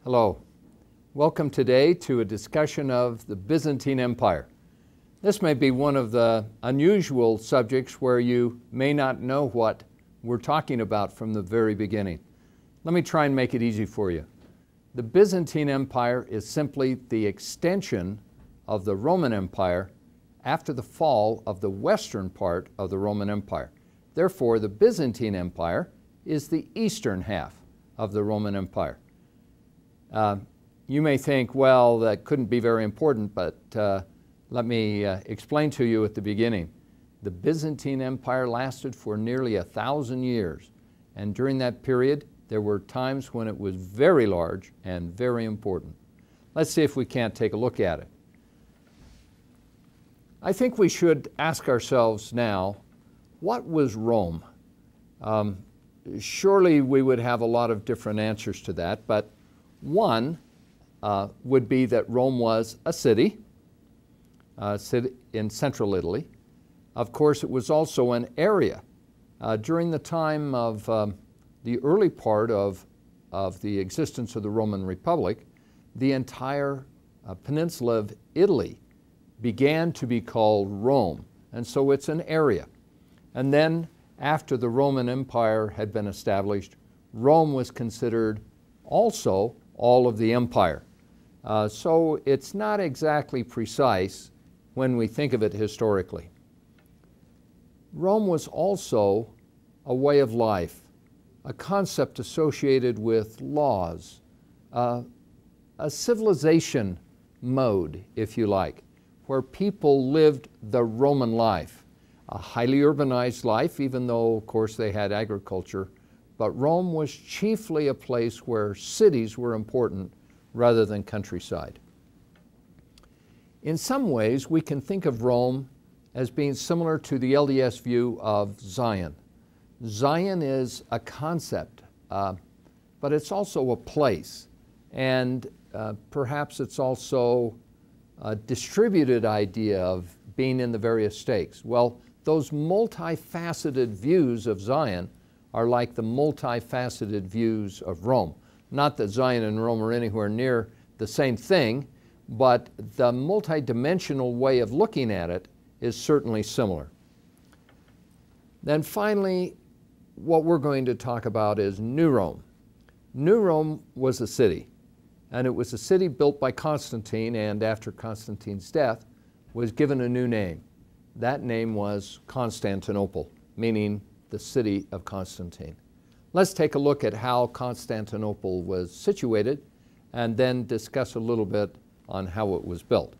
Hello. Welcome today to a discussion of the Byzantine Empire. This may be one of the unusual subjects where you may not know what we're talking about from the very beginning. Let me try and make it easy for you. The Byzantine Empire is simply the extension of the Roman Empire after the fall of the western part of the Roman Empire. Therefore, the Byzantine Empire is the eastern half of the Roman Empire. You may think, well, that couldn't be very important, but let me explain to you at the beginning. The Byzantine Empire lasted for nearly 1,000 years, and during that period, there were times when it was very large and very important. Let's see if we can't take a look at it. I think we should ask ourselves now, what was Rome? Surely we would have a lot of different answers to that, but one would be that Rome was a city in central Italy. Of course, it was also an area. During the time of the early part of the existence of the Roman Republic, the entire peninsula of Italy began to be called Rome, and so it's an area. And then, after the Roman Empire had been established, Rome was considered also all of the empire. So it's not exactly precise when we think of it historically. Rome was also a way of life, a concept associated with laws, a civilization mode, if you like, where people lived the Roman life, a highly urbanized life, even though, of course, they had agriculture. But Rome was chiefly a place where cities were important rather than countryside. In some ways, we can think of Rome as being similar to the LDS view of Zion. Zion is a concept, but it's also a place, and perhaps it's also a distributed idea of being in the various stakes. Well, those multifaceted views of Zion are like the multifaceted views of Rome. Not that Zion and Rome are anywhere near the same thing, but the multidimensional way of looking at it is certainly similar. Then finally, what we're going to talk about is New Rome. New Rome was a city, and it was a city built by Constantine, and after Constantine's death was given a new name. That name was Constantinople, meaning the city of Constantine. Let's take a look at how Constantinople was situated and then discuss a little bit on how it was built.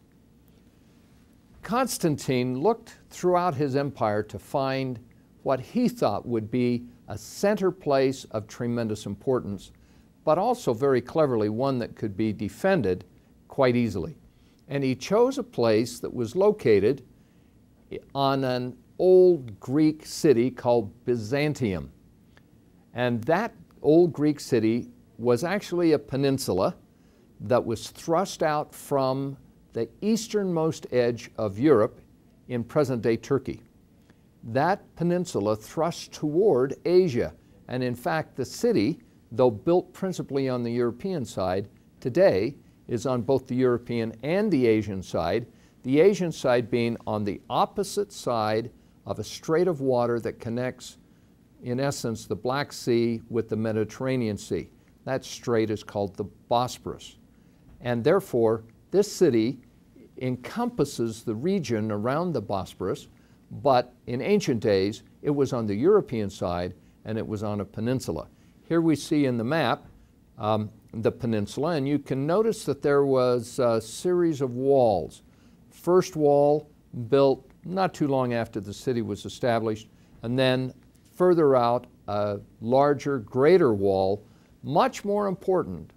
Constantine looked throughout his empire to find what he thought would be a center place of tremendous importance, but also very cleverly one that could be defended quite easily. And he chose a place that was located on an old Greek city called Byzantium. And that old Greek city was actually a peninsula that was thrust out from the easternmost edge of Europe in present-day Turkey. That peninsula thrust toward Asia, and in fact the city, though built principally on the European side, today is on both the European and the Asian side, the Asian side being on the opposite side of a strait of water that connects, in essence, the Black Sea with the Mediterranean Sea. That strait is called the Bosporus. And therefore, this city encompasses the region around the Bosporus, but in ancient days, it was on the European side and it was on a peninsula. Here we see in the map the peninsula, and you can notice that there was a series of walls. First wall built not too long after the city was established, and then further out a larger, greater wall, much more important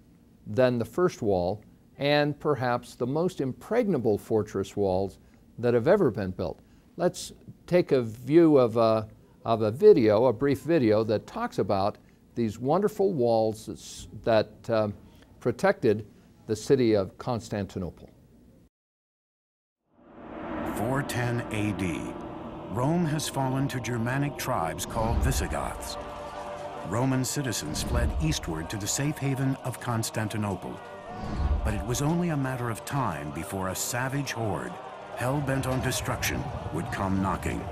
than the first wall, and perhaps the most impregnable fortress walls that have ever been built. Let's take a view of a video, a brief video that talks about these wonderful walls that protected the city of Constantinople. 410 AD, Rome has fallen to Germanic tribes called Visigoths. Roman citizens fled eastward to the safe haven of Constantinople. But it was only a matter of time before a savage horde, hell-bent on destruction, would come knocking.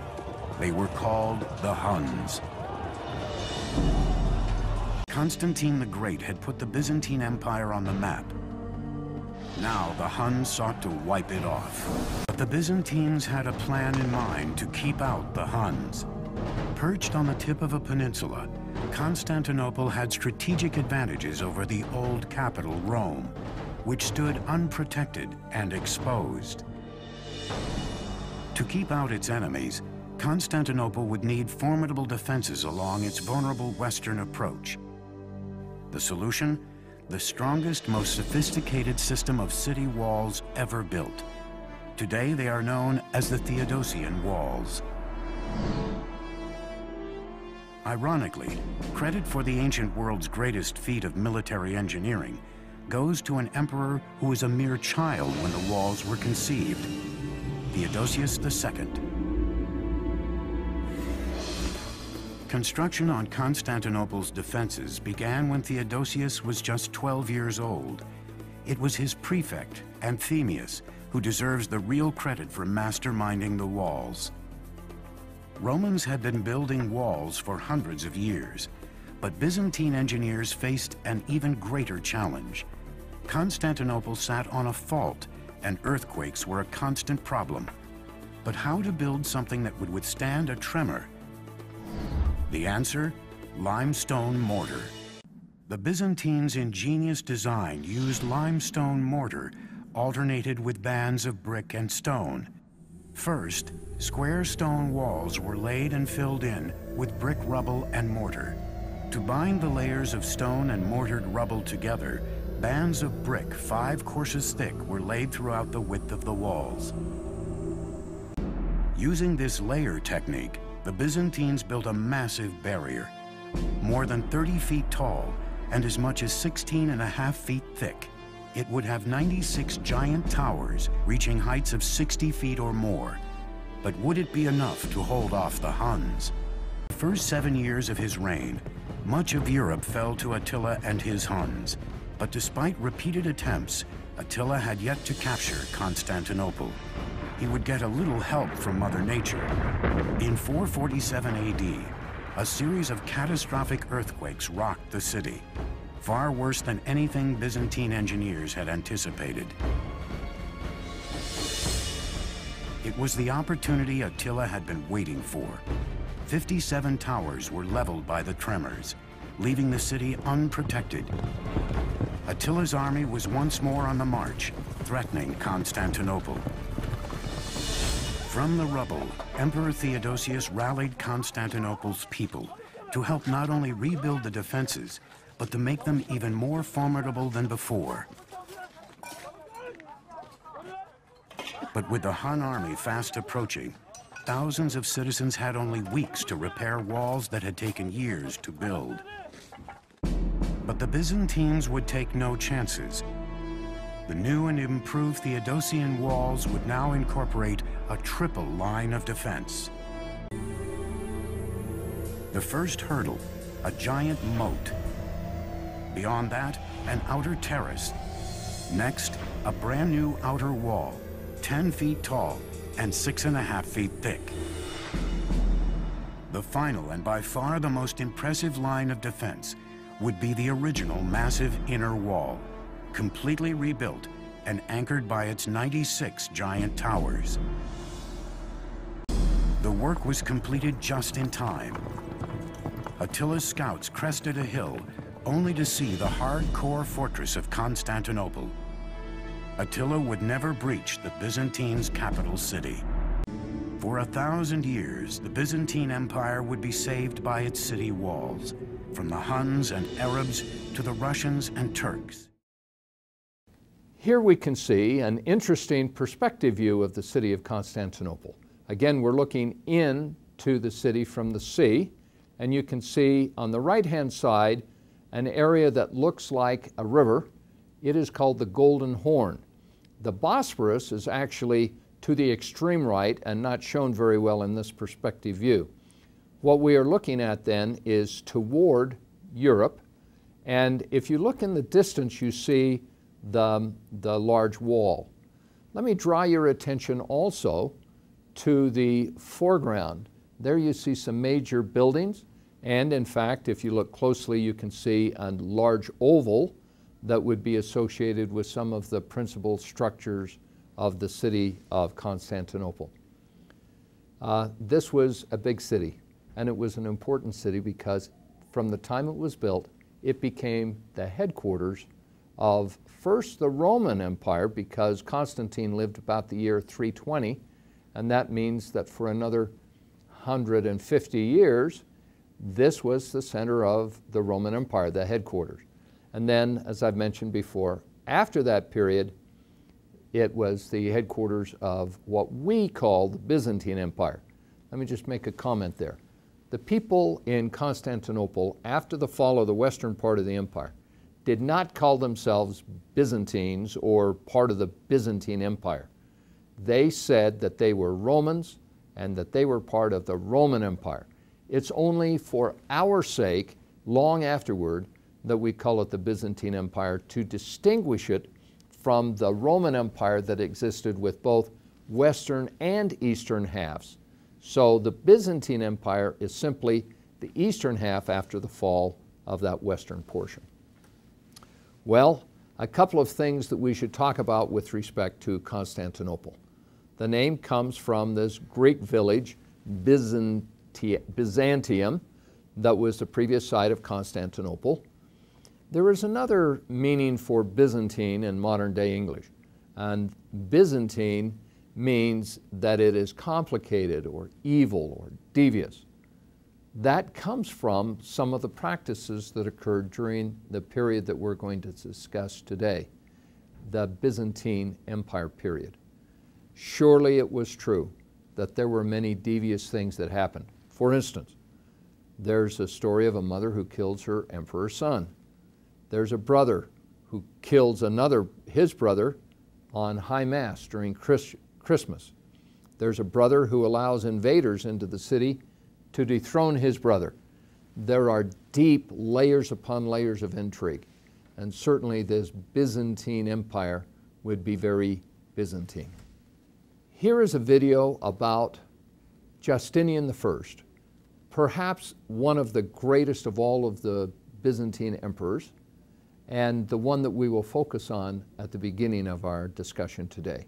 They were called the Huns. Constantine the Great had put the Byzantine Empire on the map. Now the Huns sought to wipe it off. But the Byzantines had a plan in mind to keep out the Huns. Perched on the tip of a peninsula, Constantinople had strategic advantages over the old capital, Rome, which stood unprotected and exposed. To keep out its enemies, Constantinople would need formidable defenses along its vulnerable western approach. The solution? The strongest, most sophisticated system of city walls ever built. Today they are known as the Theodosian Walls. Ironically, credit for the ancient world's greatest feat of military engineering goes to an emperor who was a mere child when the walls were conceived, Theodosius II. Construction on Constantinople's defenses began when Theodosius was just 12 years old. It was his prefect, Anthemius, who deserves the real credit for masterminding the walls. Romans had been building walls for hundreds of years, but Byzantine engineers faced an even greater challenge. Constantinople sat on a fault, and earthquakes were a constant problem. But how to build something that would withstand a tremor? The answer? Limestone mortar. The Byzantines' ingenious design used limestone mortar alternated with bands of brick and stone. First, square stone walls were laid and filled in with brick rubble and mortar. To bind the layers of stone and mortared rubble together, bands of brick 5 courses thick were laid throughout the width of the walls. Using this layer technique, the Byzantines built a massive barrier, more than 30 feet tall and as much as 16.5 feet thick. It would have 96 giant towers reaching heights of 60 feet or more. But would it be enough to hold off the Huns? The first 7 years of his reign, much of Europe fell to Attila and his Huns. But despite repeated attempts, Attila had yet to capture Constantinople. He would get a little help from Mother Nature. In 447 AD, a series of catastrophic earthquakes rocked the city, far worse than anything Byzantine engineers had anticipated. It was the opportunity Attila had been waiting for. 57 towers were leveled by the tremors, leaving the city unprotected. Attila's army was once more on the march, threatening Constantinople. From the rubble, Emperor Theodosius rallied Constantinople's people to help not only rebuild the defenses, but to make them even more formidable than before. But with the Hun army fast approaching, thousands of citizens had only weeks to repair walls that had taken years to build. But the Byzantines would take no chances. The new and improved Theodosian walls would now incorporate a triple line of defense. The first hurdle, a giant moat. Beyond that, an outer terrace. Next, a brand new outer wall, 10 feet tall and 6.5 feet thick. The final and by far the most impressive line of defense would be the original massive inner wall, completely rebuilt and anchored by its 96 giant towers. The work was completed just in time. Attila's scouts crested a hill only to see the hardcore fortress of Constantinople. Attila would never breach the Byzantines' capital city. For 1,000 years, the Byzantine Empire would be saved by its city walls, from the Huns and Arabs to the Russians and Turks. Here we can see an interesting perspective view of the city of Constantinople. Again, we're looking into the city from the sea, and you can see on the right-hand side an area that looks like a river. It is called the Golden Horn. The Bosphorus is actually to the extreme right and not shown very well in this perspective view. What we are looking at then is toward Europe. And if you look in the distance, you see the large wall. Let me draw your attention also to the foreground. There you see some major buildings, and in fact, if you look closely, you can see a large oval that would be associated with some of the principal structures of the city of Constantinople. This was a big city, and it was an important city because from the time it was built, it became the headquarters of first the Roman Empire, because Constantine lived about the year 320, and that means that for another 150 years, this was the center of the Roman Empire, the headquarters. And then, as I've mentioned before, after that period, it was the headquarters of what we call the Byzantine Empire. Let me just make a comment there. The people in Constantinople, after the fall of the western part of the empire, did not call themselves Byzantines or part of the Byzantine Empire. They said that they were Romans and that they were part of the Roman Empire. It's only for our sake, long afterward, that we call it the Byzantine Empire, to distinguish it from the Roman Empire that existed with both western and eastern halves. So the Byzantine Empire is simply the eastern half after the fall of that western portion. Well, a couple of things that we should talk about with respect to Constantinople. The name comes from this Greek village, Byzantium, that was the previous site of Constantinople. There is another meaning for Byzantine in modern day English, and Byzantine means that it is complicated or evil or devious. That comes from some of the practices that occurred during the period that we're going to discuss today, the Byzantine Empire period. Surely it was true that there were many devious things that happened. For instance, there's a story of a mother who kills her emperor's son. There's a brother who kills his brother on High Mass during Christmas. There's a brother who allows invaders into the city to dethrone his brother. There are deep layers upon layers of intrigue, and certainly this Byzantine Empire would be very Byzantine. Here is a video about Justinian I, perhaps one of the greatest of all of the Byzantine emperors, and the one that we will focus on at the beginning of our discussion today.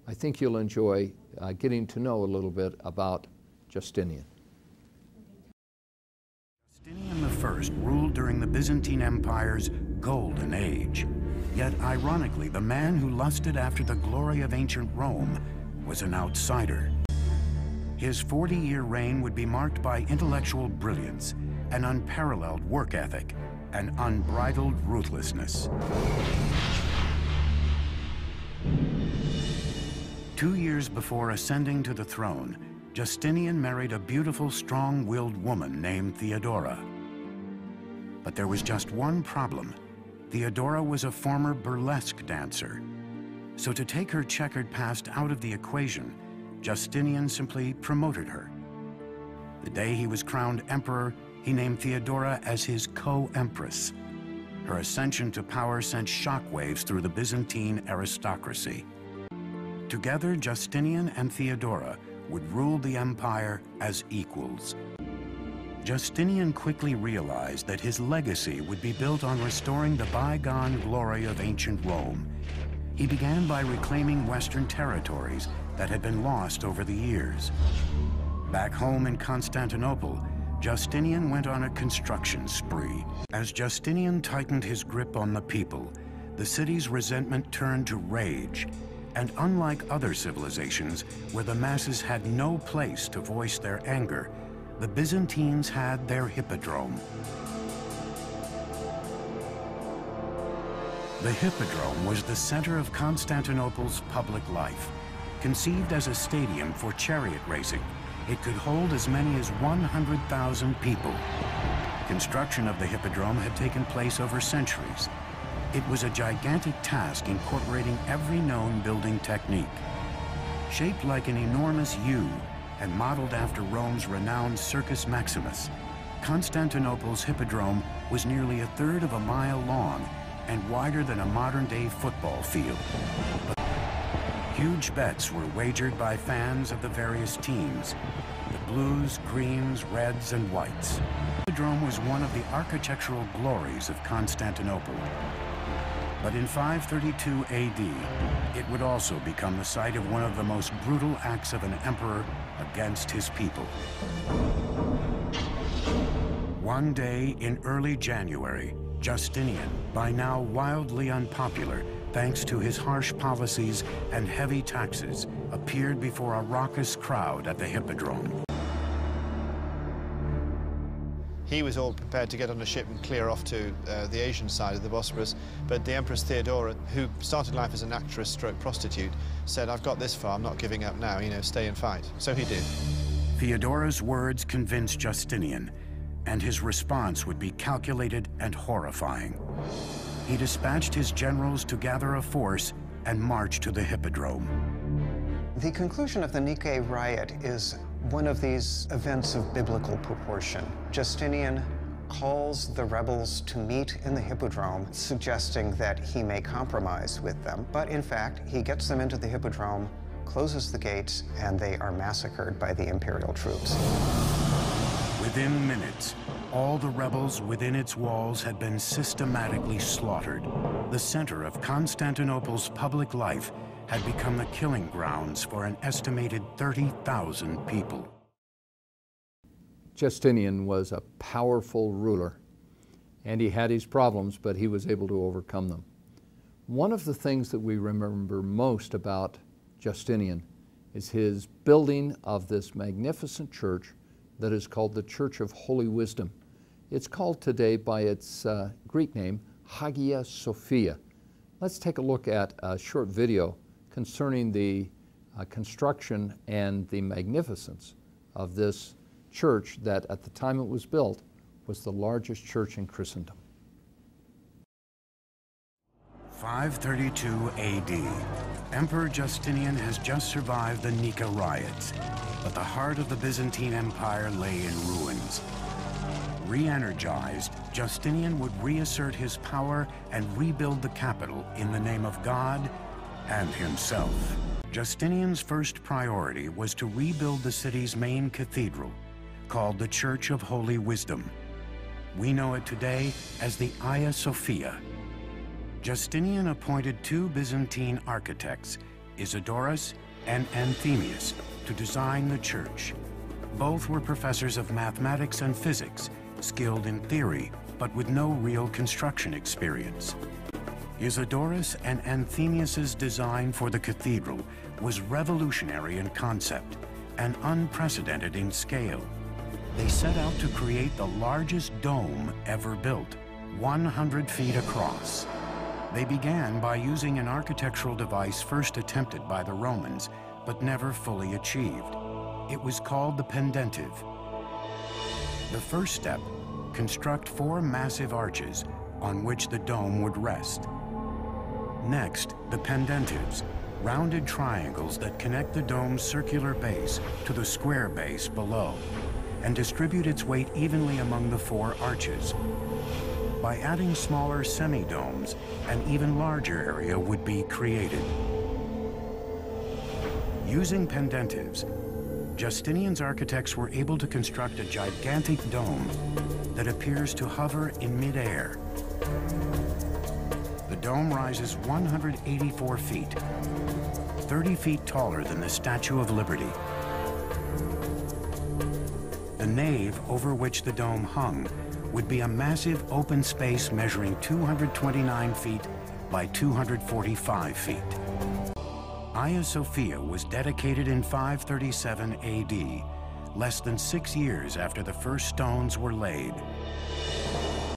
I think you'll enjoy getting to know a little bit about Justinian. Justinian I ruled during the Byzantine Empire's golden age. Yet, ironically, the man who lusted after the glory of ancient Rome was an outsider. His 40-year reign would be marked by intellectual brilliance, an unparalleled work ethic, and unbridled ruthlessness. 2 years before ascending to the throne, Justinian married a beautiful, strong-willed woman named Theodora. But there was just one problem. Theodora was a former burlesque dancer. So to take her checkered past out of the equation, Justinian simply promoted her. The day he was crowned emperor, he named Theodora as his co-empress. Her ascension to power sent shockwaves through the Byzantine aristocracy. Together, Justinian and Theodora would rule the empire as equals. Justinian quickly realized that his legacy would be built on restoring the bygone glory of ancient Rome. He began by reclaiming Western territories that had been lost over the years. Back home in Constantinople, Justinian went on a construction spree. As Justinian tightened his grip on the people, the city's resentment turned to rage. And unlike other civilizations, where the masses had no place to voice their anger, the Byzantines had their hippodrome. The hippodrome was the center of Constantinople's public life. Conceived as a stadium for chariot racing, it could hold as many as 100,000 people. Construction of the hippodrome had taken place over centuries. It was a gigantic task incorporating every known building technique. Shaped like an enormous U and modeled after Rome's renowned Circus Maximus, Constantinople's hippodrome was nearly a third of a mile long and wider than a modern-day football field. But huge bets were wagered by fans of the various teams, the blues, greens, reds, and whites. The hippodrome was one of the architectural glories of Constantinople. But in 532 AD, it would also become the site of one of the most brutal acts of an emperor against his people. One day in early January, Justinian, by now wildly unpopular thanks to his harsh policies and heavy taxes, appeared before a raucous crowd at the hippodrome. He was all prepared to get on a ship and clear off to the Asian side of the Bosporus, but the Empress Theodora, who started life as an actress stroke prostitute, said, "I've got this far, I'm not giving up now, you know, stay and fight." So he did. Theodora's words convinced Justinian, and his response would be calculated and horrifying. He dispatched his generals to gather a force and march to the hippodrome. The conclusion of the Nicaea riot is one of these events of biblical proportion. Justinian calls the rebels to meet in the hippodrome, suggesting that he may compromise with them. But in fact, he gets them into the hippodrome, closes the gates, and they are massacred by the imperial troops. Within minutes, all the rebels within its walls had been systematically slaughtered. The center of Constantinople's public life had become the killing grounds for an estimated 30,000 people. Justinian was a powerful ruler, and he had his problems, but he was able to overcome them. One of the things that we remember most about Justinian is his building of this magnificent church that is called the Church of Holy Wisdom. It's called today by its Greek name, Hagia Sophia. Let's take a look at a short video concerning the construction and the magnificence of this church that at the time it was built was the largest church in Christendom. 532 AD. Emperor Justinian has just survived the Nika riots, but the heart of the Byzantine Empire lay in ruins. Re-energized, Justinian would reassert his power and rebuild the capital in the name of God and himself. Justinian's first priority was to rebuild the city's main cathedral, called the Church of Holy Wisdom. We know it today as the Hagia Sophia. Justinian appointed two Byzantine architects, Isidorus and Anthemius, to design the church. Both were professors of mathematics and physics, skilled in theory, but with no real construction experience. Isidorus and Anthemius's design for the cathedral was revolutionary in concept and unprecedented in scale. They set out to create the largest dome ever built, 100 feet across. They began by using an architectural device first attempted by the Romans, but never fully achieved. It was called the pendentive. The first step, construct 4 massive arches on which the dome would rest. Next, the pendentives, rounded triangles that connect the dome's circular base to the square base below and distribute its weight evenly among the 4 arches. By adding smaller semi-domes, an even larger area would be created. Using pendentives, Justinian's architects were able to construct a gigantic dome that appears to hover in mid-air. The dome rises 184 feet, 30 feet taller than the Statue of Liberty. The nave over which the dome hung would be a massive open space measuring 229 feet by 245 feet. Hagia Sophia was dedicated in 537 AD, less than 6 years after the first stones were laid.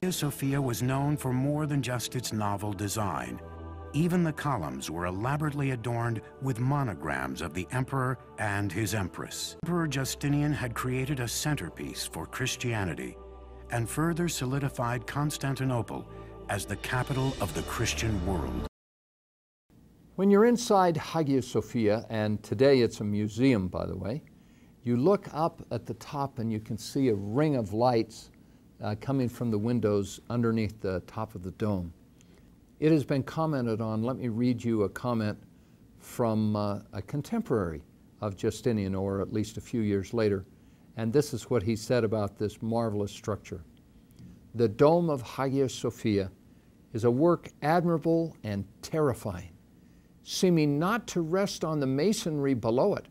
Hagia Sophia was known for more than just its novel design. Even the columns were elaborately adorned with monograms of the emperor and his empress. Emperor Justinian had created a centerpiece for Christianity and further solidified Constantinople as the capital of the Christian world. When you're inside Hagia Sophia, and today it's a museum, by the way, You look up at the top and you can see a ring of lights coming from the windows underneath the top of the dome. It has been commented on. Let me read you a comment from a contemporary of Justinian, or at least a few years later. And this is what he said about this marvelous structure. The dome of Hagia Sophia is a work admirable and terrifying, seeming not to rest on the masonry below it,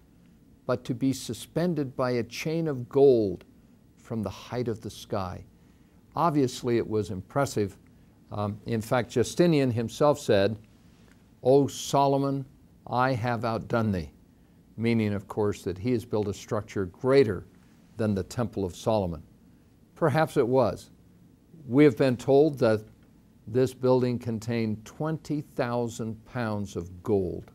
but to be suspended by a chain of gold from the height of the sky. Obviously, it was impressive. In fact, Justinian himself said, "O Solomon, I have outdone thee," meaning, of course, that he has built a structure greater than the Temple of Solomon. Perhaps it was. We have been told that this building contained 20,000 pounds of gold.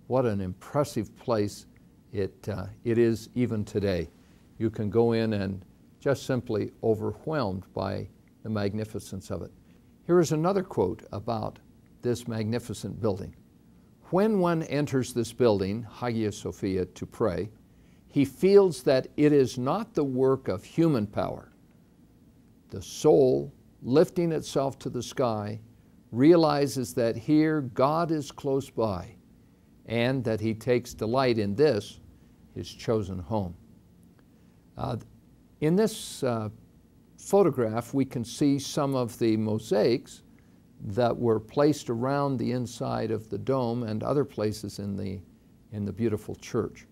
What an impressive place it is even today. You can go in and just simply overwhelmed by the magnificence of it. Here is another quote about this magnificent building. When one enters this building, Hagia Sophia, to pray, he feels that it is not the work of human power. The soul, lifting itself to the sky, realizes that here God is close by and that he takes delight in this, his chosen home. In this photograph, we can see some of the mosaics that were placed around the inside of the dome and other places in the beautiful church.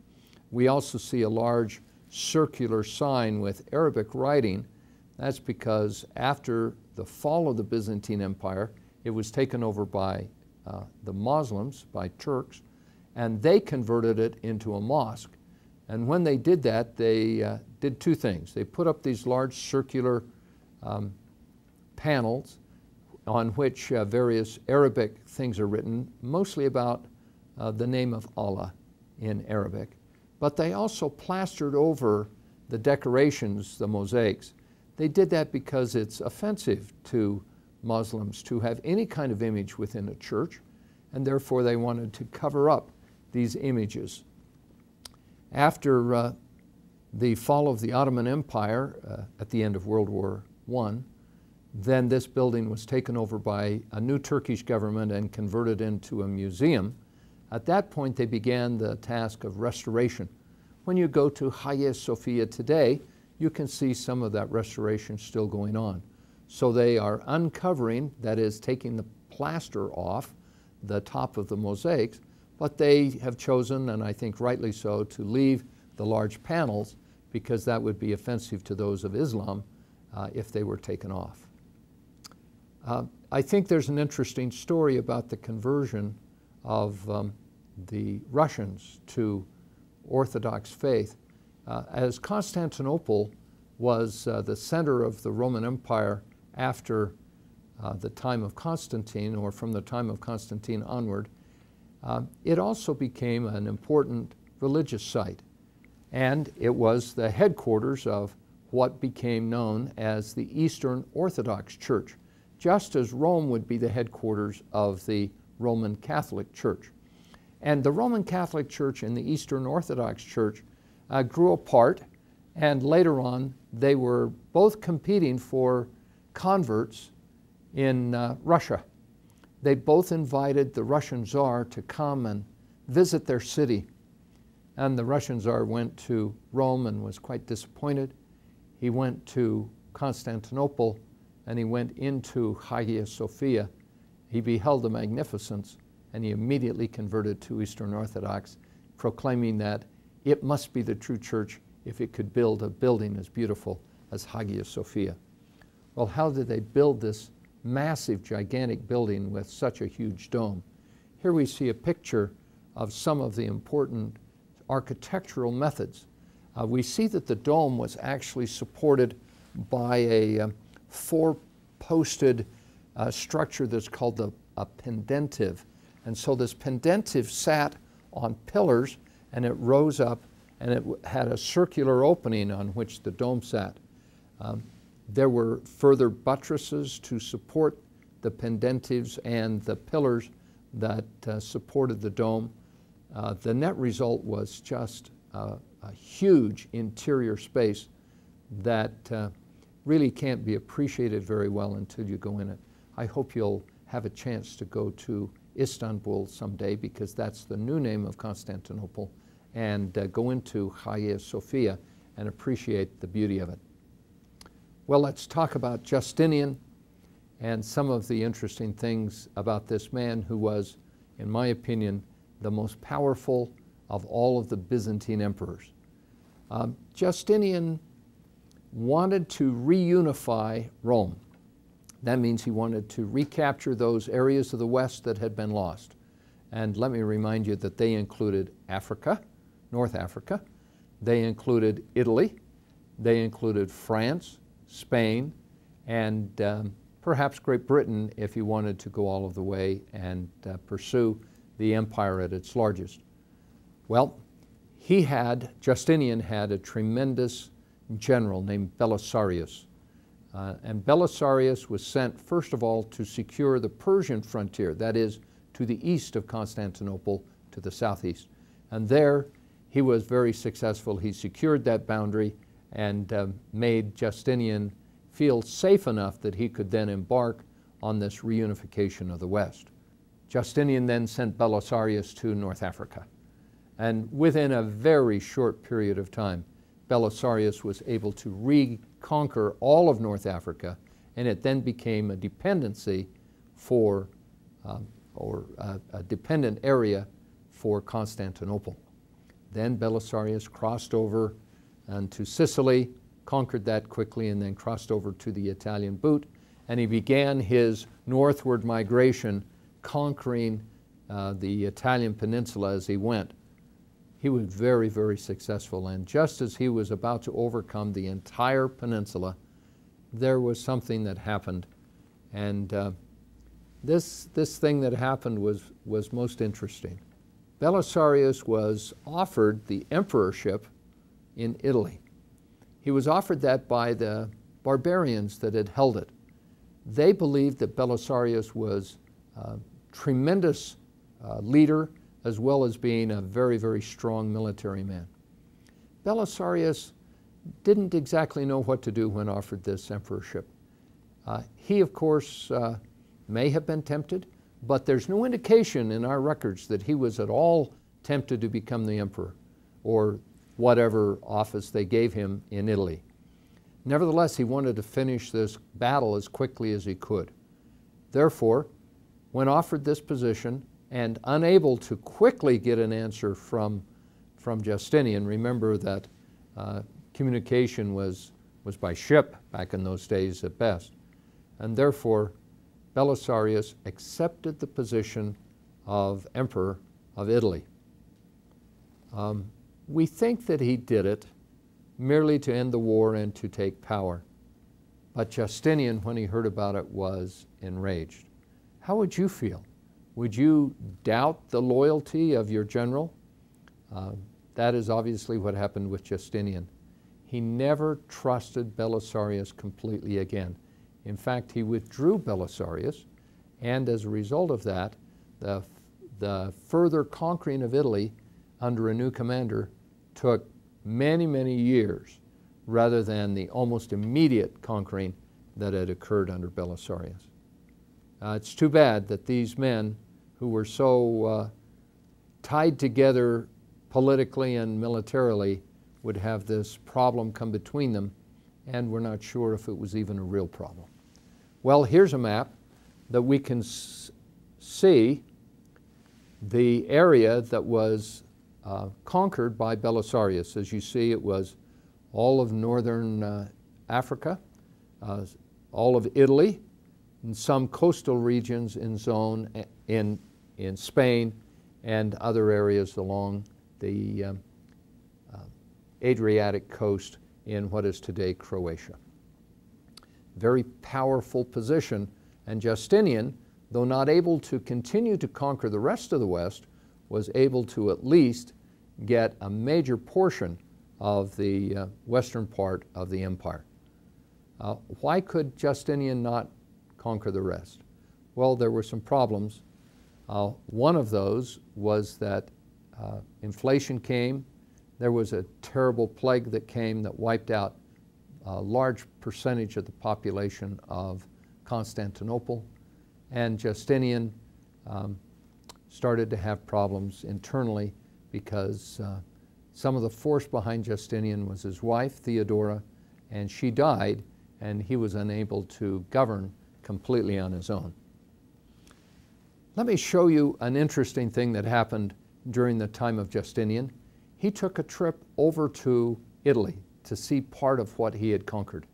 We also see a large circular sign with Arabic writing. That's because after the fall of the Byzantine Empire, it was taken over by the Muslims, by Turks, and they converted it into a mosque. And when they did that, they did two things. They put up these large circular panels on which various Arabic things are written, mostly about the name of Allah in Arabic. But they also plastered over the decorations, the mosaics. They did that because it's offensive to Muslims to have any kind of image within a church, and therefore they wanted to cover up these images. After the fall of the Ottoman Empire at the end of World War I, then this building was taken over by a new Turkish government and converted into a museum. At that point, they began the task of restoration. When you go to Hagia Sophia today, you can see some of that restoration still going on. So they are uncovering, that is, taking the plaster off the top of the mosaics, but they have chosen, and I think rightly so, to leave the large panels because that would be offensive to those of Islam if they were taken off. I think there's an interesting story about the conversion of the Russians to Orthodox faith. As Constantinople was the center of the Roman Empire after the time of Constantine, or from the time of Constantine onward, it also became an important religious site. And it was the headquarters of what became known as the Eastern Orthodox Church, just as Rome would be the headquarters of the Roman Catholic Church. And the Roman Catholic Church and the Eastern Orthodox Church grew apart, and later on they were both competing for converts in Russia. They both invited the Russian Tsar to come and visit their city. And the Russian Tsar went to Rome and was quite disappointed. He went to Constantinople and he went into Hagia Sophia. He beheld the magnificence and he immediately converted to Eastern Orthodox, proclaiming that it must be the true church if it could build a building as beautiful as Hagia Sophia. Well, how did they build this massive, gigantic building with such a huge dome? Here we see a picture of some of the important architectural methods. We see that the dome was actually supported by a four-posted structure that's called a pendentive. And so this pendentive sat on pillars and it rose up and it had a circular opening on which the dome sat. There were further buttresses to support the pendentives and the pillars that supported the dome. The net result was just a a huge interior space that really can't be appreciated very well until you go in it. I hope you'll have a chance to go to Istanbul someday, because that's the new name of Constantinople, and go into Hagia Sophia and appreciate the beauty of it. Well, let's talk about Justinian and some of the interesting things about this man who was, in my opinion, the most powerful of all of the Byzantine emperors. Justinian wanted to reunify Rome. That means he wanted to recapture those areas of the West that had been lost. And let me remind you that they included Africa, North Africa. They included Italy. They included France, Spain, and perhaps Great Britain if he wanted to go all of the way and pursue the empire at its largest. Well, Justinian had a tremendous general named Belisarius. And Belisarius was sent, first of all, to secure the Persian frontier, that is, to the east of Constantinople, to the southeast. And there, he was very successful. He secured that boundary and made Justinian feel safe enough that he could then embark on this reunification of the West. Justinian then sent Belisarius to North Africa. And within a very short period of time, Belisarius was able to reconquer all of North Africa, and it then became a dependency for, or a dependent area for Constantinople. Then Belisarius crossed over to Sicily, conquered that quickly, and then crossed over to the Italian boot, and he began his northward migration, conquering the Italian peninsula as he went. He was very, very successful, and just as he was about to overcome the entire peninsula, there was something that happened, and this thing that happened was most interesting. Belisarius was offered the emperorship in Italy. He was offered that by the barbarians that had held it. They believed that Belisarius was a tremendous leader, as well as being a very, very strong military man. Belisarius didn't exactly know what to do when offered this emperorship. He, of course, may have been tempted, but there's no indication in our records that he was at all tempted to become the emperor or whatever office they gave him in Italy. Nevertheless, he wanted to finish this battle as quickly as he could. Therefore, when offered this position and unable to quickly get an answer from Justinian, remember that communication was by ship back in those days at best, and therefore Belisarius accepted the position of emperor of Italy. We think that he did it merely to end the war and to take power. But Justinian, when he heard about it, was enraged. How would you feel? Would you doubt the loyalty of your general? That is obviously what happened with Justinian. He never trusted Belisarius completely again. In fact, he withdrew Belisarius, and as a result of that, the further conquering of Italy under a new commander took many, many years rather than the almost immediate conquering that had occurred under Belisarius. It's too bad that these men who were so tied together politically and militarily would have this problem come between them, and we're not sure if it was even a real problem. Well, here's a map that we can see the area that was conquered by Belisarius. As you see, it was all of northern Africa, all of Italy, and some coastal regions in Spain, and other areas along the Adriatic coast in what is today Croatia. Very powerful position, and Justinian, though not able to continue to conquer the rest of the West, was able to at least get a major portion of the western part of the empire. Why could Justinian not conquer the rest? Well, there were some problems. One of those was that inflation came, there was a terrible plague that came that wiped out a large percentage of the population of Constantinople, and Justinian started to have problems internally because some of the force behind Justinian was his wife, Theodora, and she died, and he was unable to govern completely on his own. Let me show you an interesting thing that happened during the time of Justinian. He took a trip over to Italy to see part of what he had conquered.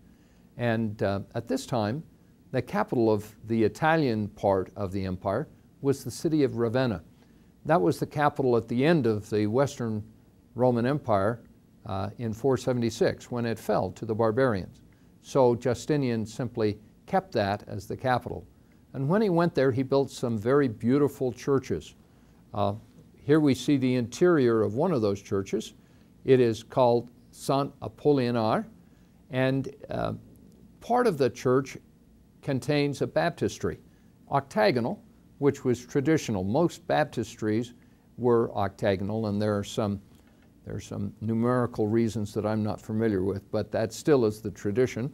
And at this time, the capital of the Italian part of the empire was the city of Ravenna. That was the capital at the end of the Western Roman Empire in 476 when it fell to the barbarians. So Justinian simply kept that as the capital. And when he went there, he built some very beautiful churches. Here we see the interior of one of those churches. It is called Sant Apollinar, and part of the church contains a baptistry, octagonal, which was traditional. Most baptistries were octagonal, and there are some numerical reasons that I'm not familiar with, but that still is the tradition.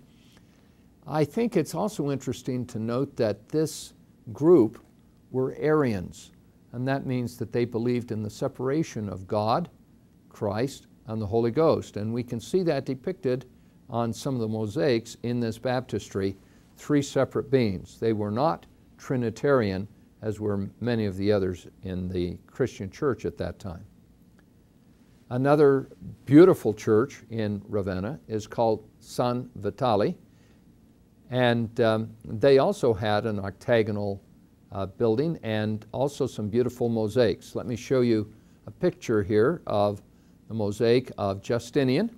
I think it's also interesting to note that this group were Arians, and that means that they believed in the separation of God, Christ, and the Holy Ghost. And we can see that depicted on some of the mosaics in this baptistry, three separate beings. They were not Trinitarian, as were many of the others in the Christian church at that time. Another beautiful church in Ravenna is called San Vitale, and they also had an octagonal building and also some beautiful mosaics. Let me show you a picture here of the mosaic of Justinian,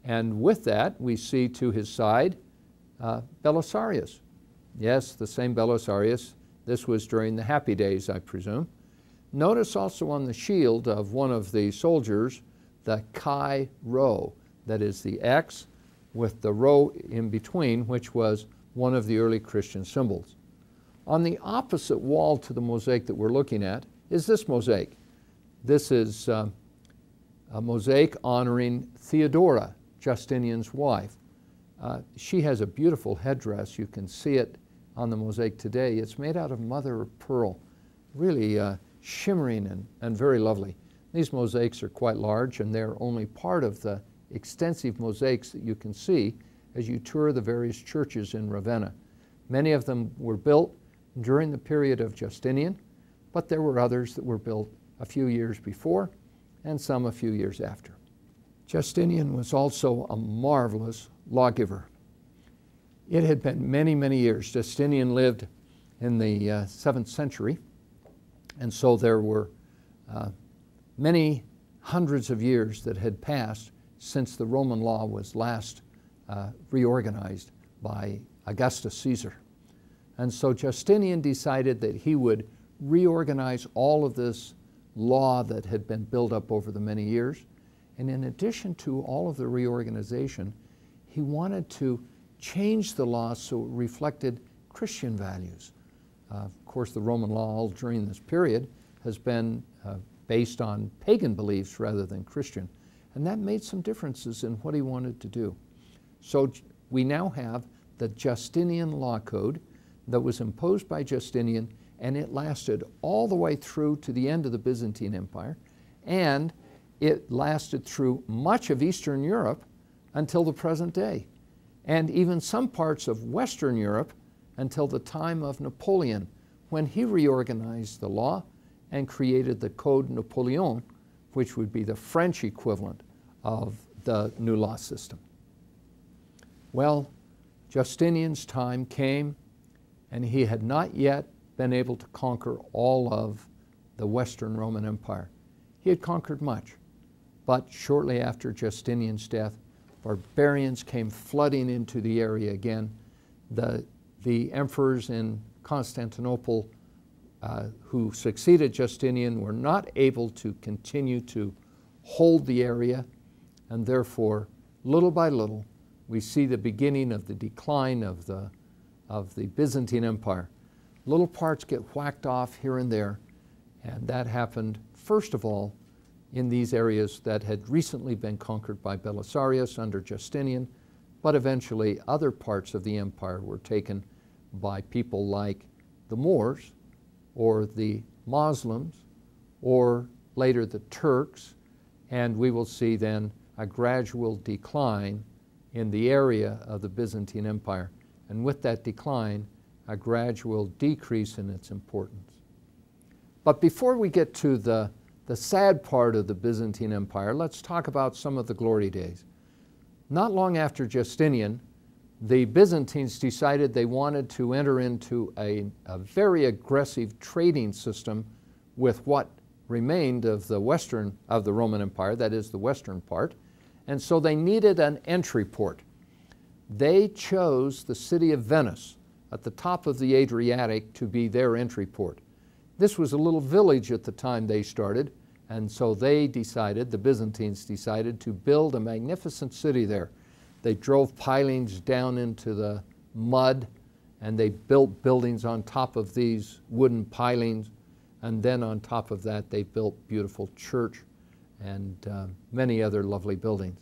and with that we see to his side Belisarius. Yes, the same Belisarius. This was during the happy days, I presume. Notice also on the shield of one of the soldiers the Chi Rho, that is the X with the rho in between, which was one of the early Christian symbols. On the opposite wall to the mosaic that we're looking at is this mosaic. This is a mosaic honoring Theodora, Justinian's wife. She has a beautiful headdress. You can see it on the mosaic today. It's made out of mother of pearl, really shimmering and very lovely. These mosaics are quite large, and they're only part of the extensive mosaics that you can see as you tour the various churches in Ravenna. Many of them were built during the period of Justinian, but there were others that were built a few years before and some a few years after. Justinian was also a marvelous lawgiver. It had been many, many years. Justinian lived in the 7th century, and so there were many hundreds of years that had passed since the Roman law was last reorganized by Augustus Caesar. And so Justinian decided that he would reorganize all of this law that had been built up over the many years. And in addition to all of the reorganization, he wanted to change the law so it reflected Christian values. Of course, the Roman law all during this period has been based on pagan beliefs rather than Christian. And that made some differences in what he wanted to do. So we now have the Justinian Law Code that was imposed by Justinian, and it lasted all the way through to the end of the Byzantine Empire, and it lasted through much of Eastern Europe until the present day, and even some parts of Western Europe until the time of Napoleon, when he reorganized the law and created the Code Napoleon, which would be the French equivalent of the new law system. Well, Justinian's time came, and he had not yet been able to conquer all of the Western Roman Empire. He had conquered much, but shortly after Justinian's death, barbarians came flooding into the area again. The emperors in Constantinople who succeeded Justinian were not able to continue to hold the area, and therefore, little by little, we see the beginning of the decline of the Byzantine Empire. Little parts get whacked off here and there, and that happened, first of all, in these areas that had recently been conquered by Belisarius under Justinian, but eventually other parts of the empire were taken by people like the Moors or the Muslims or later the Turks, and we will see then a gradual decline in the area of the Byzantine Empire, and with that decline, a gradual decrease in its importance. But before we get to the sad part of the Byzantine Empire, let's talk about some of the glory days. Not long after Justinian, the Byzantines decided they wanted to enter into a very aggressive trading system with what remained of the Roman Empire, that is the western part, and so they needed an entry port. They chose the city of Venice at the top of the Adriatic to be their entry port. This was a little village at the time they started, and so they decided, the Byzantines decided, to build a magnificent city there. They drove pilings down into the mud, and they built buildings on top of these wooden pilings, and then on top of that they built beautiful church and many other lovely buildings.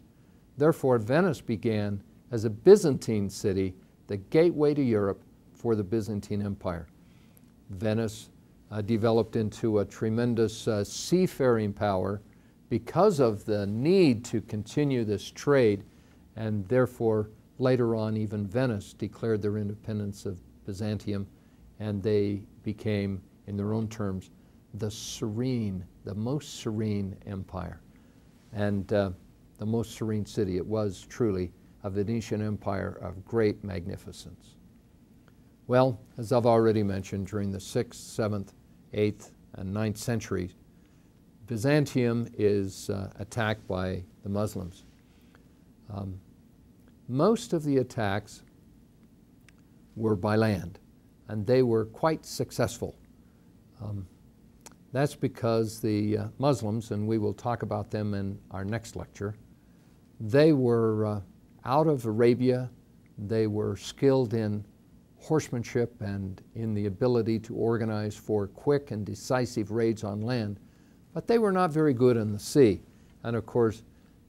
Therefore, Venice began as a Byzantine city, the gateway to Europe for the Byzantine Empire. Venice developed into a tremendous seafaring power because of the need to continue this trade, and therefore later on even Venice declared their independence of Byzantium, and they became, in their own terms, the most serene empire and the most serene city. It was truly a Venetian empire of great magnificence. Well, as I've already mentioned, during the 6th, 7th, 8th, and 9th centuries, Byzantium is attacked by the Muslims. Most of the attacks were by land, and they were quite successful. That's because the Muslims, and we will talk about them in our next lecture, they were out of Arabia. They were skilled in horsemanship and in the ability to organize for quick and decisive raids on land, but they were not very good in the sea. And of course,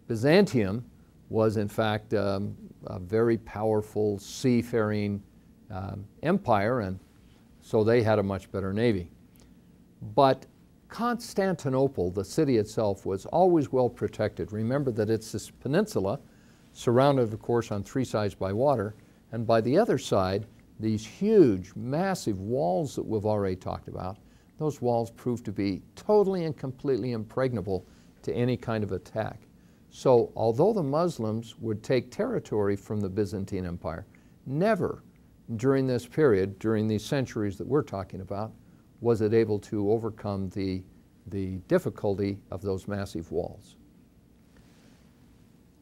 Byzantium was in fact a very powerful seafaring empire, and so they had a much better navy. But Constantinople, the city itself, was always well protected. Remember that it's this peninsula surrounded, of course, on three sides by water, and by the other side, these huge, massive walls that we've already talked about. Those walls proved to be totally and completely impregnable to any kind of attack. So although the Muslims would take territory from the Byzantine Empire, never during this period, during these centuries that we're talking about, was it able to overcome the difficulty of those massive walls.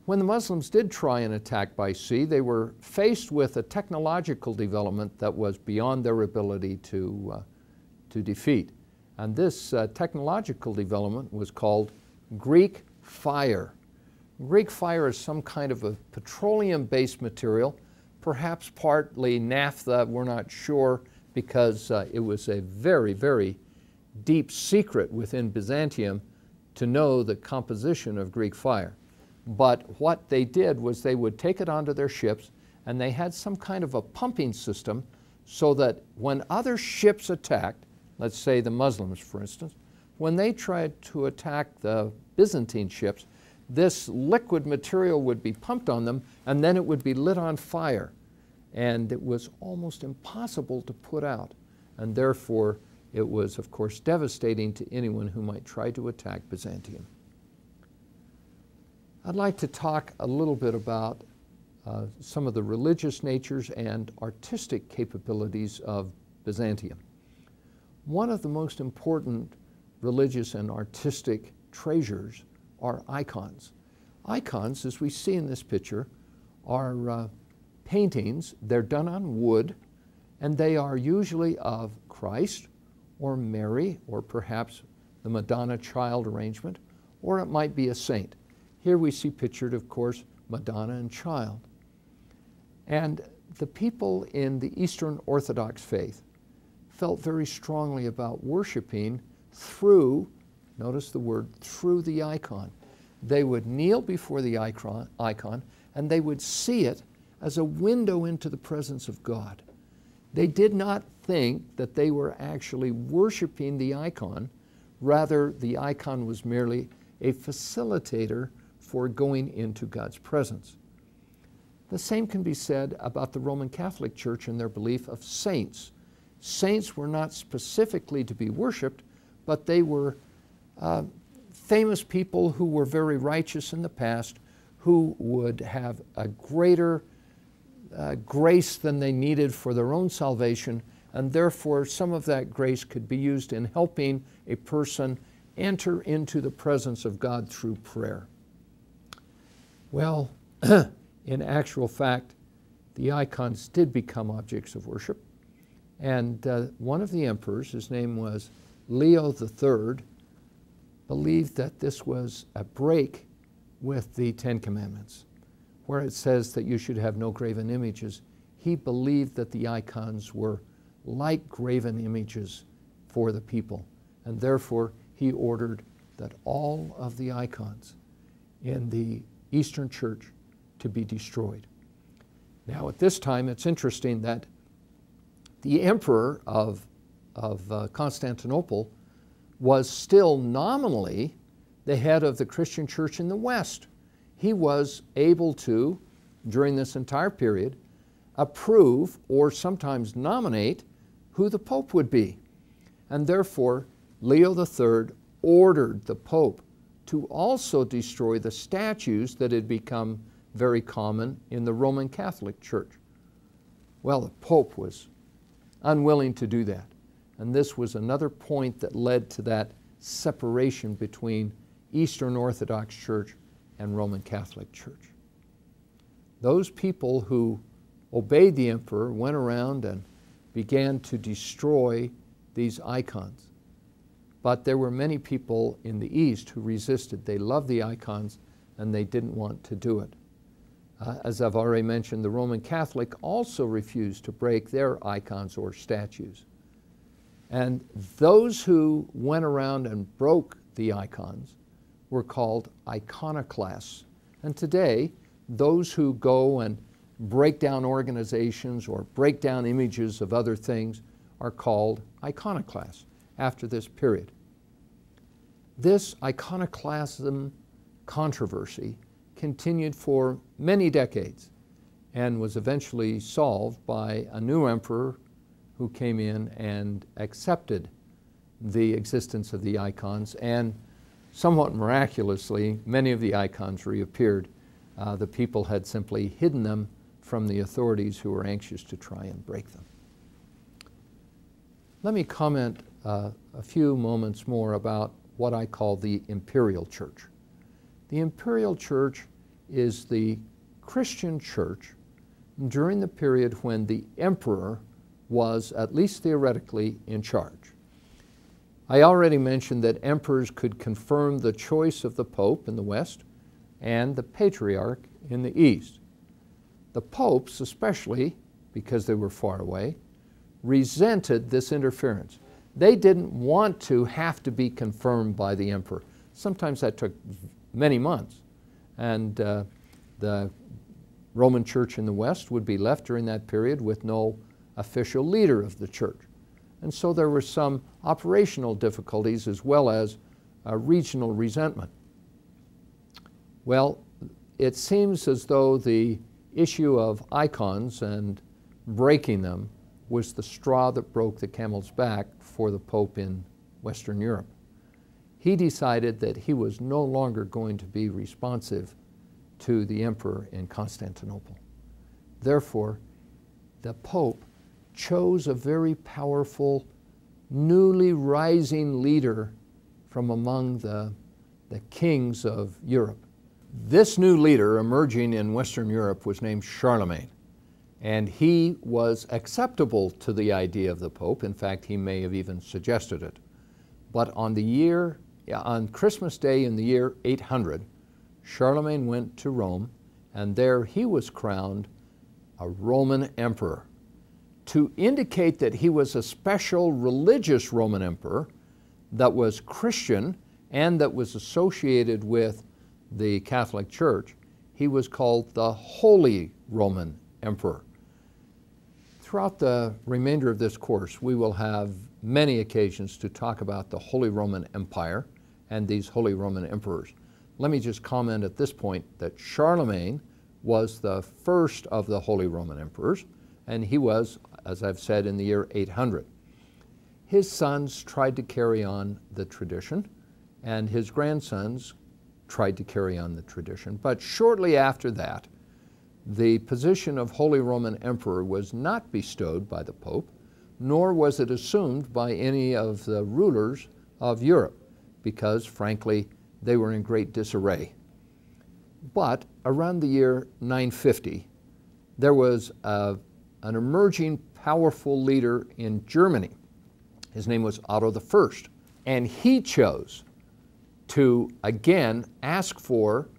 When the Muslims did try an attack by sea, they were faced with a technological development that was beyond their ability to defeat. And this technological development was called Greek fire. Greek fire is some kind of a petroleum-based material, perhaps partly naphtha, we're not sure, because it was a very, very deep secret within Byzantium to know the composition of Greek fire. But what they did was they would take it onto their ships, and they had some kind of a pumping system so that when other ships attacked, let's say the Muslims for instance, when they tried to attack the Byzantine ships, this liquid material would be pumped on them, and then it would be lit on fire. And it was almost impossible to put out. And therefore, it was, of course, devastating to anyone who might try to attack Byzantium. I'd like to talk a little bit about some of the religious natures and artistic capabilities of Byzantium. One of the most important religious and artistic treasures are icons. Icons, as we see in this picture, are paintings. They're done on wood, and they are usually of Christ or Mary, or perhaps the Madonna child arrangement, or it might be a saint. Here we see pictured, of course, Madonna and child. And the people in the Eastern Orthodox faith felt very strongly about worshiping through notice the word, through the icon. They would kneel before the icon, and they would see it as a window into the presence of God. They did not think that they were actually worshiping the icon. Rather, the icon was merely a facilitator for going into God's presence. The same can be said about the Roman Catholic Church and their belief of saints. Saints were not specifically to be worshiped, but they were famous people who were very righteous in the past, who would have a greater grace than they needed for their own salvation, and therefore some of that grace could be used in helping a person enter into the presence of God through prayer. Well, in actual fact, the icons did become objects of worship, and one of the emperors, his name was Leo III, believed that this was a break with the Ten Commandments, where it says that you should have no graven images. He believed that the icons were like graven images for the people, and therefore he ordered that all of the icons in the Eastern Church to be destroyed. Now at this time it's interesting that the emperor of Constantinople was still nominally the head of the Christian church in the West. He was able to, during this entire period, approve or sometimes nominate who the Pope would be. And therefore, Leo III ordered the Pope to also destroy the statues that had become very common in the Roman Catholic Church. Well, the Pope was unwilling to do that. And this was another point that led to that separation between Eastern Orthodox Church and Roman Catholic Church. Those people who obeyed the emperor went around and began to destroy these icons. But there were many people in the East who resisted. They loved the icons and they didn't want to do it. As I've already mentioned, the Roman Catholic also refused to break their icons or statues. And those who went around and broke the icons were called iconoclasts. And today, those who go and break down organizations or break down images of other things are called iconoclasts after this period. This iconoclasm controversy continued for many decades and was eventually solved by a new emperor who came in and accepted the existence of the icons, and somewhat miraculously, many of the icons reappeared. The people had simply hidden them from the authorities who were anxious to try and break them. Let me comment a few moments more about what I call the Imperial Church. The Imperial Church is the Christian church during the period when the emperor was, at least theoretically, in charge. I already mentioned that emperors could confirm the choice of the Pope in the West and the Patriarch in the East. The popes, especially because they were far away, resented this interference. They didn't want to have to be confirmed by the emperor. Sometimes that took many months. And the Roman Church in the West would be left during that period with no official leader of the church. And so there were some operational difficulties as well as regional resentment. Well, it seems as though the issue of icons and breaking them was the straw that broke the camel's back for the Pope in Western Europe. He decided that he was no longer going to be responsive to the emperor in Constantinople. Therefore, the Pope chose a very powerful, newly rising leader from among the kings of Europe. This new leader emerging in Western Europe was named Charlemagne, and he was acceptable to the idea of the Pope. In fact, he may have even suggested it. But on Christmas Day in the year 800, Charlemagne went to Rome, and there he was crowned a Roman emperor. To indicate that he was a special religious Roman emperor that was Christian and that was associated with the Catholic Church, he was called the Holy Roman Emperor. Throughout the remainder of this course, we will have many occasions to talk about the Holy Roman Empire and these Holy Roman Emperors. Let me just comment at this point that Charlemagne was the first of the Holy Roman Emperors, and he was, as I've said, in the year 800. His sons tried to carry on the tradition, and his grandsons tried to carry on the tradition. But shortly after that, the position of Holy Roman Emperor was not bestowed by the Pope, nor was it assumed by any of the rulers of Europe, because, frankly, they were in great disarray. But around the year 950, there was an emerging powerful leader in Germany. His name was Otto I, and he chose to again ask for,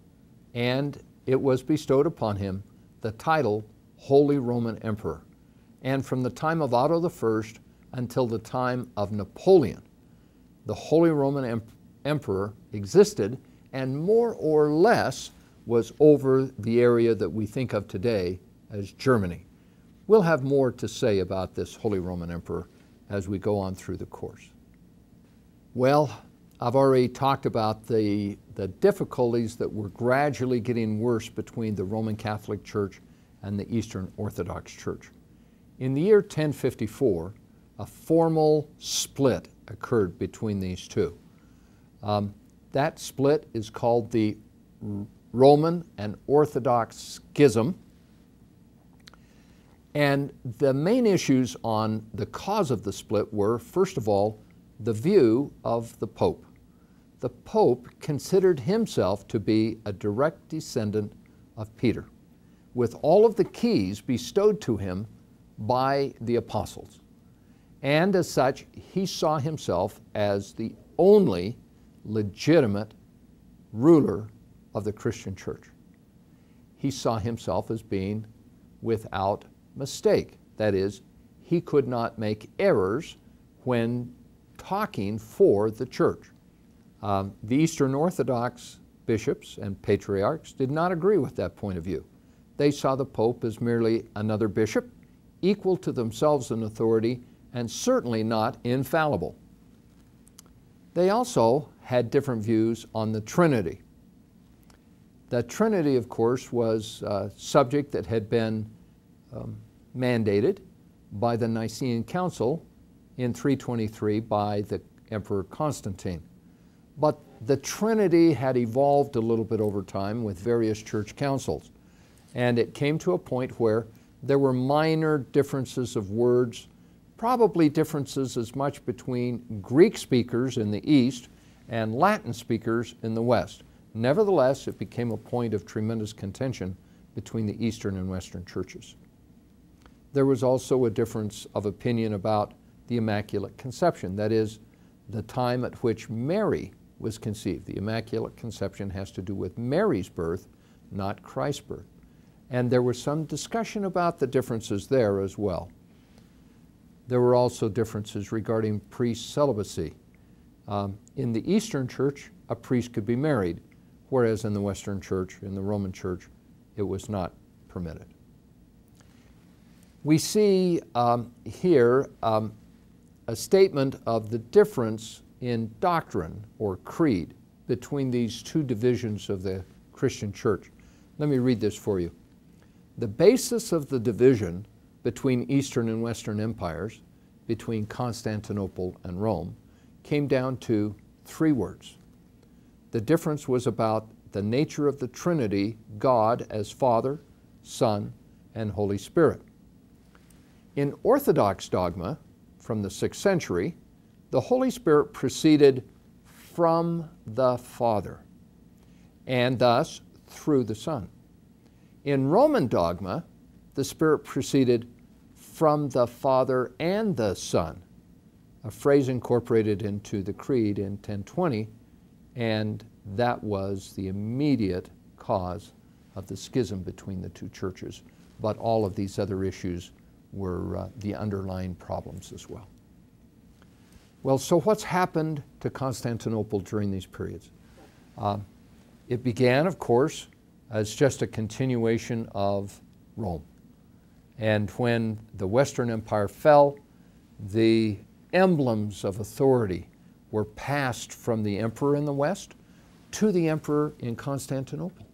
and it was bestowed upon him, the title Holy Roman Emperor. And from the time of Otto I until the time of Napoleon, the Holy Roman Emperor existed and more or less was over the area that we think of today as Germany. We'll have more to say about this Holy Roman Emperor as we go on through the course. Well, I've already talked about the difficulties that were gradually getting worse between the Roman Catholic Church and the Eastern Orthodox Church. In the year 1054, a formal split occurred between these two. That split is called the Roman and Orthodox Schism. And the main issues on the cause of the split were, first of all, the view of the Pope. The Pope considered himself to be a direct descendant of Peter, with all of the keys bestowed to him by the apostles. And as such, he saw himself as the only legitimate ruler of the Christian church. He saw himself as being without mistake. That is, he could not make errors when talking for the church. The Eastern Orthodox bishops and patriarchs did not agree with that point of view. They saw the Pope as merely another bishop, equal to themselves in authority, and certainly not infallible. They also had different views on the Trinity. The Trinity, of course, was a subject that had been mandated by the Nicene Council in 323 by the Emperor Constantine. But the Trinity had evolved a little bit over time with various church councils. And it came to a point where there were minor differences of words, probably differences as much between Greek speakers in the East and Latin speakers in the West. Nevertheless, it became a point of tremendous contention between the Eastern and Western churches. There was also a difference of opinion about the Immaculate Conception, that is, the time at which Mary was conceived. The Immaculate Conception has to do with Mary's birth, not Christ's birth. And there was some discussion about the differences there as well. There were also differences regarding priest celibacy. In the Eastern Church, a priest could be married, whereas in the Western Church, in the Roman Church, it was not permitted. We see here a statement of the difference in doctrine or creed between these two divisions of the Christian church. Let me read this for you. The basis of the division between Eastern and Western empires, between Constantinople and Rome, came down to three words. The difference was about the nature of the Trinity, God as Father, Son, and Holy Spirit. In Orthodox dogma, from the 6th century, the Holy Spirit proceeded from the Father, and thus through the Son. In Roman dogma, the Spirit proceeded from the Father and the Son, a phrase incorporated into the Creed in 1020, and that was the immediate cause of the schism between the two churches. But all of these other issues were the underlying problems as well. Well, so what's happened to Constantinople during these periods? It began, of course, as just a continuation of Rome. And when the Western Empire fell, the emblems of authority were passed from the emperor in the West to the emperor in Constantinople.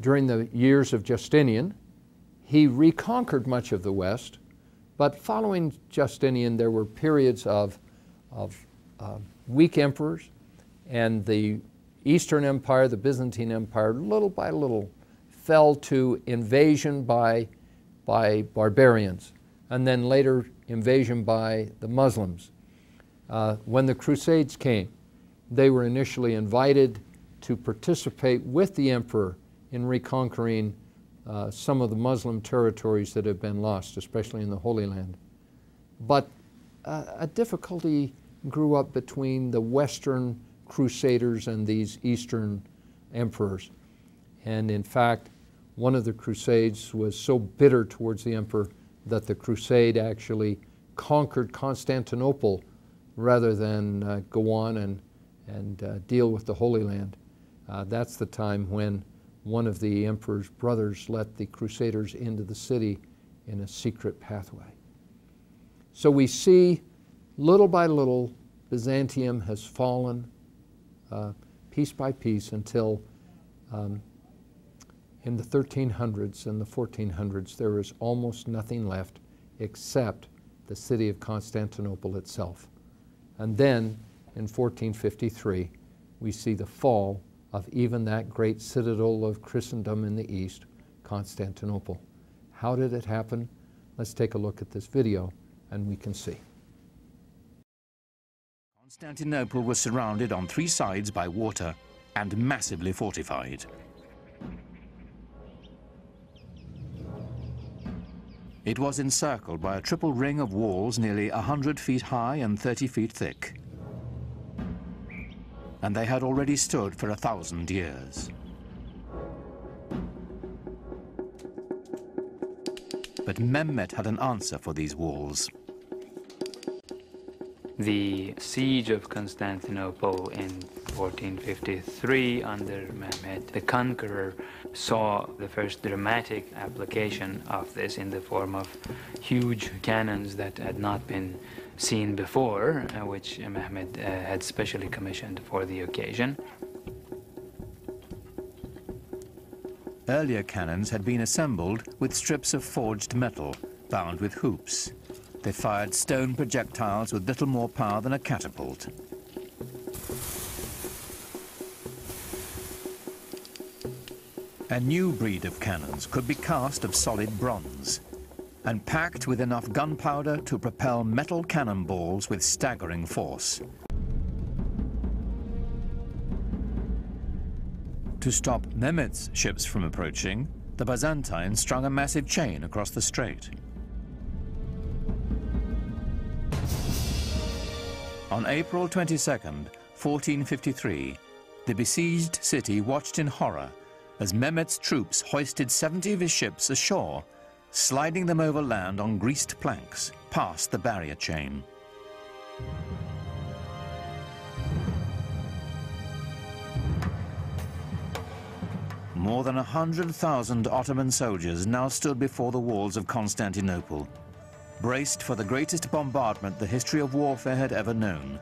During the years of Justinian, he reconquered much of the West, but following Justinian, there were periods of weak emperors, and the Eastern Empire, the Byzantine Empire, little by little fell to invasion by barbarians, and then later invasion by the Muslims. When the Crusades came, they were initially invited to participate with the emperor in reconquering some of the Muslim territories that have been lost, especially in the Holy Land. But a difficulty grew up between the Western Crusaders and these Eastern emperors. And in fact, one of the Crusades was so bitter towards the emperor that the crusade actually conquered Constantinople rather than go on and deal with the Holy Land. That's the time when one of the emperor's brothers let the Crusaders into the city in a secret pathway. So we see, little by little, Byzantium has fallen piece by piece until in the 1300s and the 1400s there is almost nothing left except the city of Constantinople itself. And then in 1453 we see the fall of even that great citadel of Christendom in the East, Constantinople. How did it happen? Let's take a look at this video and we can see. Constantinople was surrounded on three sides by water and massively fortified. It was encircled by a triple ring of walls nearly 100 feet high and 30 feet thick. And they had already stood for 1,000 years. But Mehmet had an answer for these walls. The siege of Constantinople in 1453 under Mehmet the Conqueror saw the first dramatic application of this in the form of huge cannons that had not been seen before, which Mehmet had specially commissioned for the occasion. Earlier cannons had been assembled with strips of forged metal bound with hoops. They fired stone projectiles with little more power than a catapult. A new breed of cannons could be cast of solid bronze and packed with enough gunpowder to propel metal cannonballs with staggering force. To stop Mehmet's ships from approaching, the Byzantines strung a massive chain across the strait. On April 22nd, 1453, the besieged city watched in horror as Mehmet's troops hoisted 70 of his ships ashore, sliding them over land on greased planks past the barrier chain. More than 100,000 Ottoman soldiers now stood before the walls of Constantinople, braced for the greatest bombardment the history of warfare had ever known.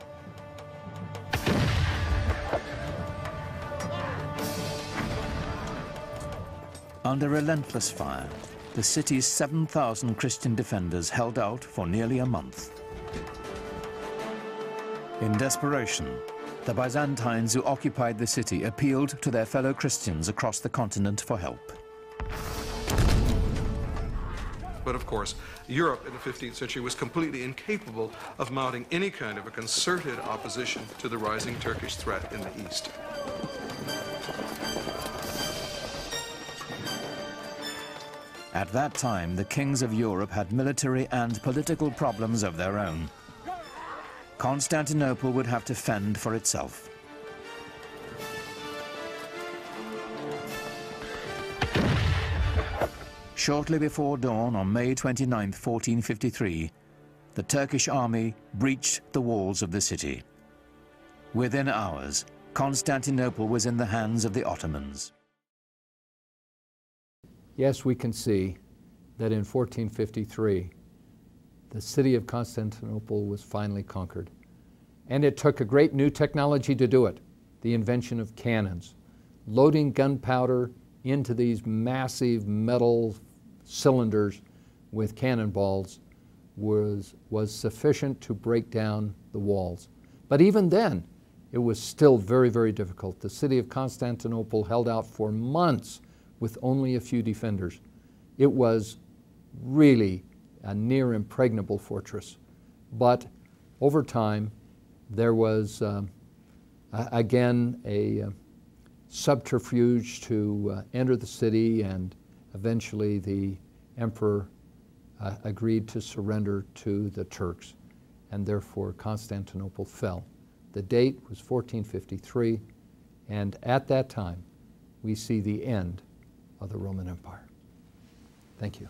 Under relentless fire, the city's 7,000 Christian defenders held out for nearly a month. In desperation, the Byzantines who occupied the city appealed to their fellow Christians across the continent for help. But of course, Europe in the 15th century was completely incapable of mounting any kind of a concerted opposition to the rising Turkish threat in the east. At that time, the kings of Europe had military and political problems of their own. Constantinople would have to fend for itself. Shortly before dawn on May 29, 1453, the Turkish army breached the walls of the city. Within hours, Constantinople was in the hands of the Ottomans. Yes, we can see that in 1453, the city of Constantinople was finally conquered. And it took a great new technology to do it, the invention of cannons. Loading gunpowder into these massive metal cylinders with cannonballs was sufficient to break down the walls. But even then, it was still very, very difficult. The city of Constantinople held out for months with only a few defenders. It was really a near impregnable fortress. But over time, there was again a subterfuge to enter the city, and eventually the emperor agreed to surrender to the Turks, and therefore Constantinople fell. The date was 1453, and at that time we see the end of the Roman Empire. Thank you.